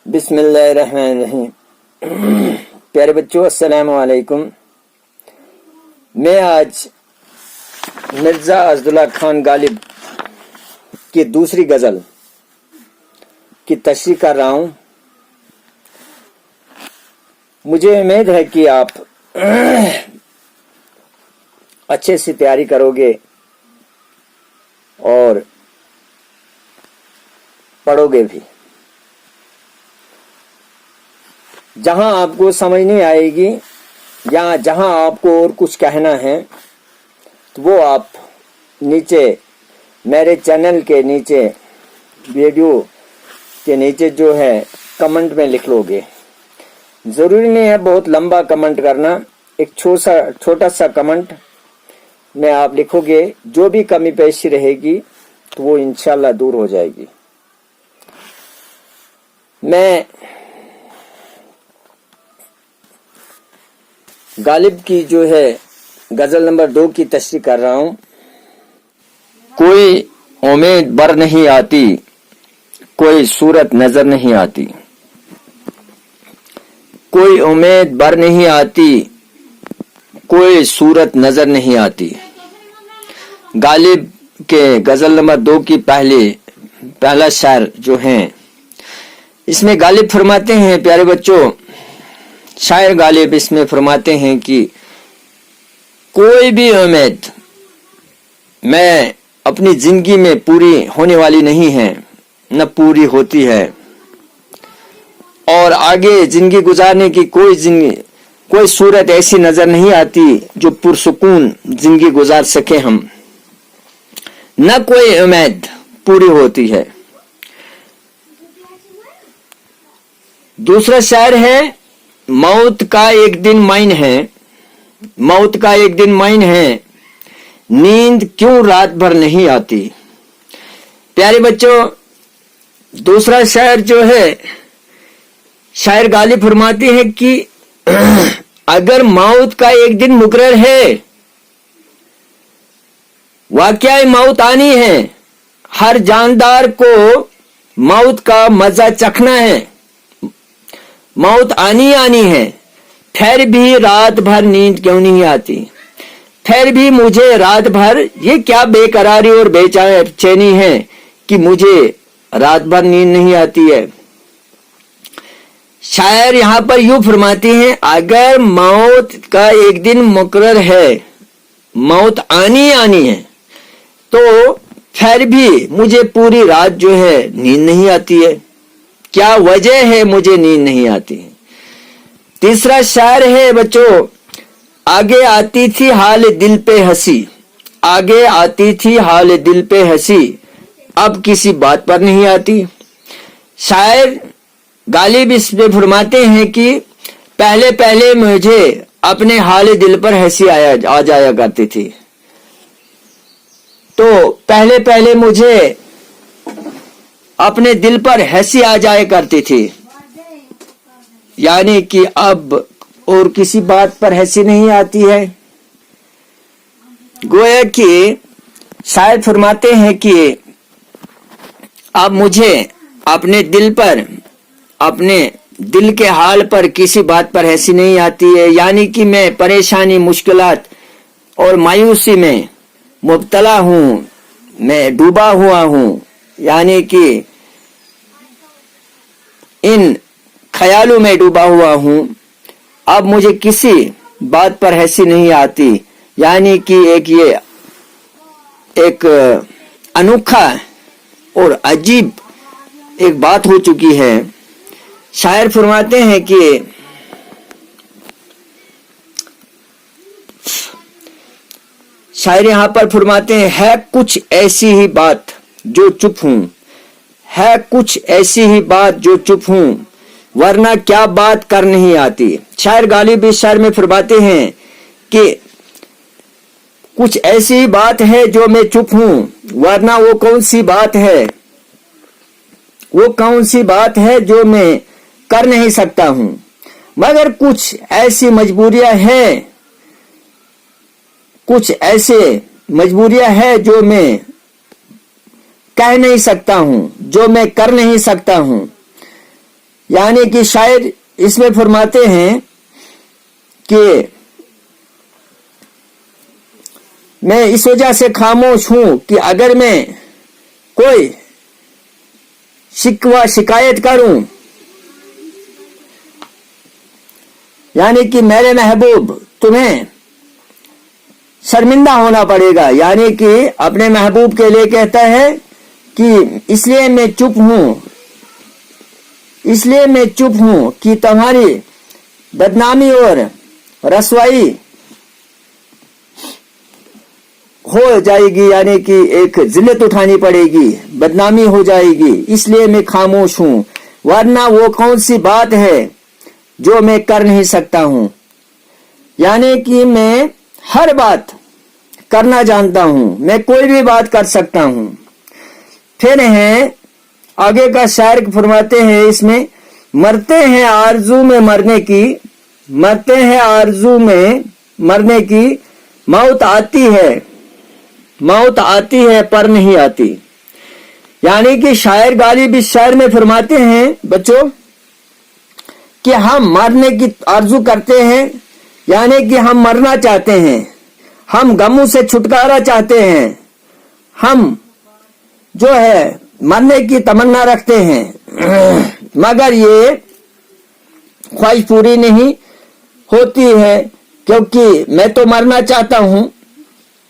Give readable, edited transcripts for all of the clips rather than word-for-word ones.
बिस्मिल्लाहिर्रहमानिर्रहीम। प्यारे बच्चों, अस्सलाम वालेकुम। मैं आज मिर्ज़ा अज़दुल्ला खान गालिब की दूसरी गज़ल की तशरीह कर रहा हूँ। मुझे उम्मीद है कि आप अच्छे से तैयारी करोगे और पढ़ोगे भी। जहां आपको समझ नहीं आएगी या जहां आपको और कुछ कहना है तो वो आप नीचे मेरे चैनल के नीचे वीडियो के नीचे जो है कमेंट में लिख लोगे। ज़रूरी नहीं है बहुत लंबा कमेंट करना, एक छोटा सा कमेंट में आप लिखोगे, जो भी कमी पेशी रहेगी तो वो इंशाल्लाह दूर हो जाएगी। मैं गालिब की जो है गजल नंबर 2 की तशरीह कर रहा हूं। कोई उम्मीद बर नहीं आती, कोई सूरत नजर नहीं आती। कोई उम्मीद बर नहीं आती, कोई सूरत नजर नहीं आती। गालिब के गजल नंबर 2 की पहला शायर जो है, इसमें गालिब फरमाते हैं, प्यारे बच्चों, शायर गालिब इसमें फरमाते हैं कि कोई भी उम्मीद मैं अपनी जिंदगी में पूरी होने वाली नहीं है, न पूरी होती है, और आगे जिंदगी गुजारने की कोई सूरत ऐसी नजर नहीं आती जो पुरसुकून जिंदगी गुजार सके हम, न कोई उम्मीद पूरी होती है। दूसरा शायर है, मौत का एक दिन माइन है, मौत का एक दिन माइन है, नींद क्यों रात भर नहीं आती। प्यारे बच्चों, दूसरा शायर जो है, शायर गालिब फरमाते हैं कि अगर मौत का एक दिन मुकर्रर है, वाकया मौत आनी है, हर जानदार को मौत का मजा चखना है, मौत आनी है, फिर भी रात भर नींद क्यों नहीं आती। फिर भी मुझे रात भर ये क्या बेकरारी और बेचैनी है कि मुझे रात भर नींद नहीं आती है। शायर यहां पर यूं फरमाते हैं, अगर मौत का एक दिन मुकर्रर है, मौत आनी है, तो फिर भी मुझे पूरी रात जो है नींद नहीं आती है। क्या वजह है मुझे नींद नहीं आती। तीसरा शायर है बच्चों, आगे आती थी हाल दिल पे हंसी, आगे आती थी हाल दिल पे हंसी, अब किसी बात पर नहीं आती। शायर गालिब इसमें फरमाते हैं कि पहले पहले मुझे अपने हाल दिल पर हंसी आ जाया करती थी, तो पहले पहले मुझे अपने दिल पर हंसी आ जाया करती थी, यानी कि अब और किसी बात पर हंसी नहीं आती है। गोया कि शायद फरमाते हैं कि अब मुझे अपने दिल पर, अपने दिल के हाल पर किसी बात पर हंसी नहीं आती है, यानी कि मैं परेशानी, मुश्किलात और मायूसी में मुब्तला हूं, मैं डूबा हुआ हूं, यानी कि इन ख्यालों में डूबा हुआ हूं। अब मुझे किसी बात पर हंसी नहीं आती, यानी कि एक अनोखा और अजीब एक बात हो चुकी है। शायर फरमाते हैं कि शायर यहां पर फरमाते हैं, है कुछ ऐसी ही बात जो चुप हूं, है कुछ ऐसी ही बात जो चुप हूं, वरना क्या बात कर नहीं आती। शायर गालिब इस शायर में फरमाते हैं कि कुछ ऐसी ही बात है जो मैं चुप हूं, वरना वो कौन सी बात है, वो कौन सी बात है जो मैं कर नहीं सकता हूं। मगर कुछ ऐसी मजबूरियां हैं, कुछ ऐसे मजबूरियां हैं जो मैं कह नहीं सकता हूं, जो मैं कर नहीं सकता हूं। यानी कि शायर इसमें फरमाते हैं कि मैं इस वजह से खामोश हूं कि अगर मैं कोई शिकवा शिकायत करूं, यानी कि मेरे महबूब तुम्हें शर्मिंदा होना पड़ेगा, यानी कि अपने महबूब के लिए कहता है कि इसलिए मैं चुप हूं कि तुम्हारी बदनामी और रसवाई हो जाएगी, यानी कि एक जिल्लत उठानी पड़ेगी, बदनामी हो जाएगी, इसलिए मैं खामोश हूं, वरना वो कौन सी बात है जो मैं कर नहीं सकता हूं। यानी कि मैं हर बात करना जानता हूं, मैं कोई भी बात कर सकता हूं। फिर है आगे का शायर फरमाते हैं इसमें, मरते हैं आरज़ू में मरने की मौत आती है पर नहीं आती। यानी कि शायर गालिब इस शायर में फरमाते हैं बच्चों कि हम मरने की आरज़ू करते हैं, यानी कि हम मरना चाहते हैं, हम गमों से छुटकारा चाहते हैं, हम जो है मरने की तमन्ना रखते हैं, मगर ये ख्वाहिश पूरी नहीं होती है, क्योंकि मैं तो मरना चाहता हूं,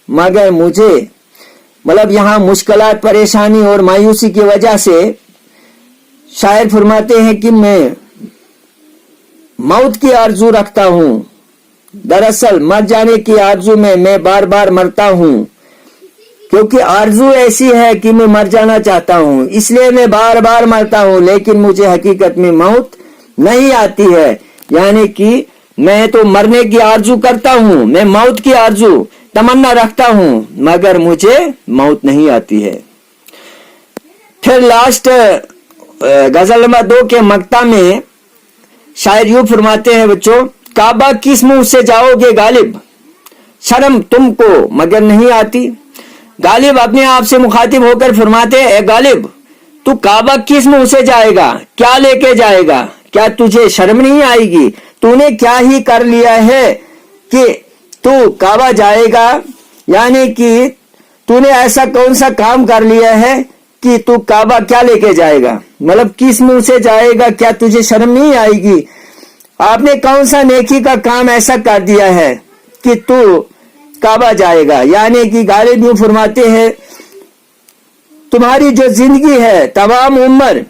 मगर मुझे यहाँ मुश्किलात, परेशानी और मायूसी की वजह से शायर फरमाते हैं कि मैं मौत की आरज़ू रखता हूं। दरअसल मर जाने की आरज़ू में मैं बार बार मरता हूं, क्योंकि आरज़ू ऐसी है कि मैं मर जाना चाहता हूं, इसलिए मैं बार बार मरता हूं, लेकिन मुझे हकीकत में मौत नहीं आती है। यानी कि मैं तो मरने की आरज़ू करता हूं, मैं मौत की आरज़ू तमन्ना रखता हूं, मगर मुझे मौत नहीं आती है। फिर लास्ट गजल नंबर 2 के मक्ता में शायर यूं फरमाते हैं बच्चों, काबा किस मुंह से जाओगे गालिब, शर्म तुमको मगर नहीं आती। गालिब अपने आप से मुखातिब होकर फरमाते हैं, गालिब तू काबा किस मुंह से जाएगा, क्या लेके जाएगा, क्या तुझे शर्म नहीं आएगी, तूने क्या ही कर लिया है कि तू काबा जाएगा, यानी कि तूने ऐसा कौन सा काम कर लिया है कि तू काबा क्या लेके जाएगा, किस मुंह से जाएगा, क्या तुझे शर्म नहीं आएगी, आपने कौन सा नेकी का काम ऐसा कर दिया है कि तू काबा जाएगा। यानी कि गालिब यूं फरमाते हैं, तुम्हारी जो जिंदगी है, तमाम उम्र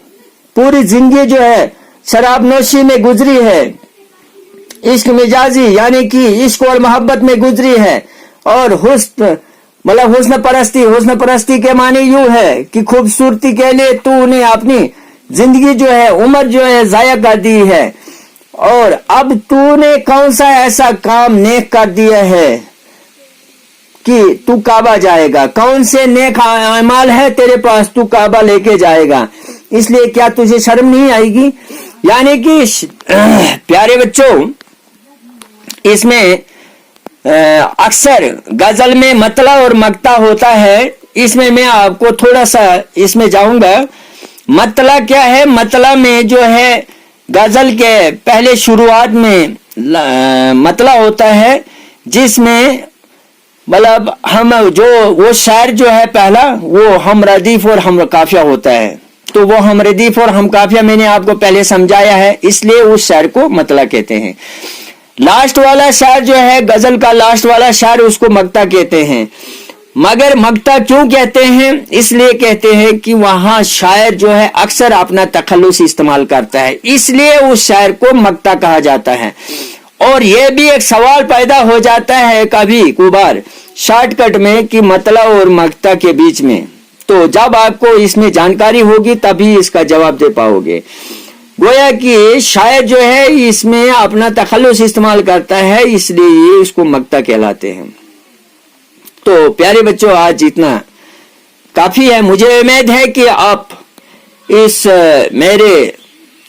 पूरी जिंदगी जो है शराब नोशी में गुजरी है, इश्क मिजाजी यानी कि इश्क और मोहब्बत में गुजरी है, और हुस्न परस्ती के माने यूं है कि खूबसूरती के लिए तूने अपनी जिंदगी जो है, उम्र जो है जाया कर दी है, और अब तूने कौन सा ऐसा काम नेक कर दिया है कि तू काबा जाएगा, कौन से नेक अमाल है तेरे पास, तू काबा लेके जाएगा, इसलिए क्या तुझे शर्म नहीं आएगी। यानी कि प्यारे बच्चों, इसमें अक्सर गजल में मतला और मक्ता होता है, इसमें मैं आपको थोड़ा सा इसमें जाऊंगा। मतला क्या है, मतला में जो है गजल के पहले शुरुआत में मतला होता है, जिसमें हम जो वो शायर जो है पहला वो हम रदीफ और हम काफिया होता है, तो वो हम रदीफ और हम काफिया मैंने आपको पहले समझाया है, इसलिए उस शायर को मतला कहते हैं। लास्ट वाला शायर जो है गजल का लास्ट वाला शायर, उसको मक्ता कहते हैं। मगर मक्ता क्यों कहते हैं, इसलिए कहते हैं कि वहां शायर जो है अक्सर अपना तखल्लुस इस्तेमाल करता है, इसलिए उस शायर को मक्ता कहा जाता है। और यह भी एक सवाल पैदा हो जाता है कभी कभार शॉर्टकट में कि मतला और मक्ता के बीच में, तो जब आपको इसमें जानकारी होगी तभी इसका जवाब दे पाओगे। गोया कि शायर जो है इसमें अपना तखल्लुस इस्तेमाल करता है, इसलिए ये इसको मक्ता कहलाते हैं। तो प्यारे बच्चों, आज इतना काफी है। मुझे उम्मीद है कि आप इस मेरे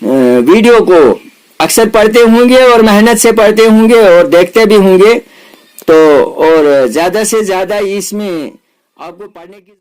वीडियो को अक्सर पढ़ते होंगे और मेहनत से पढ़ते होंगे और देखते भी होंगे, तो और ज्यादा से ज्यादा इसमें आपको पढ़ने की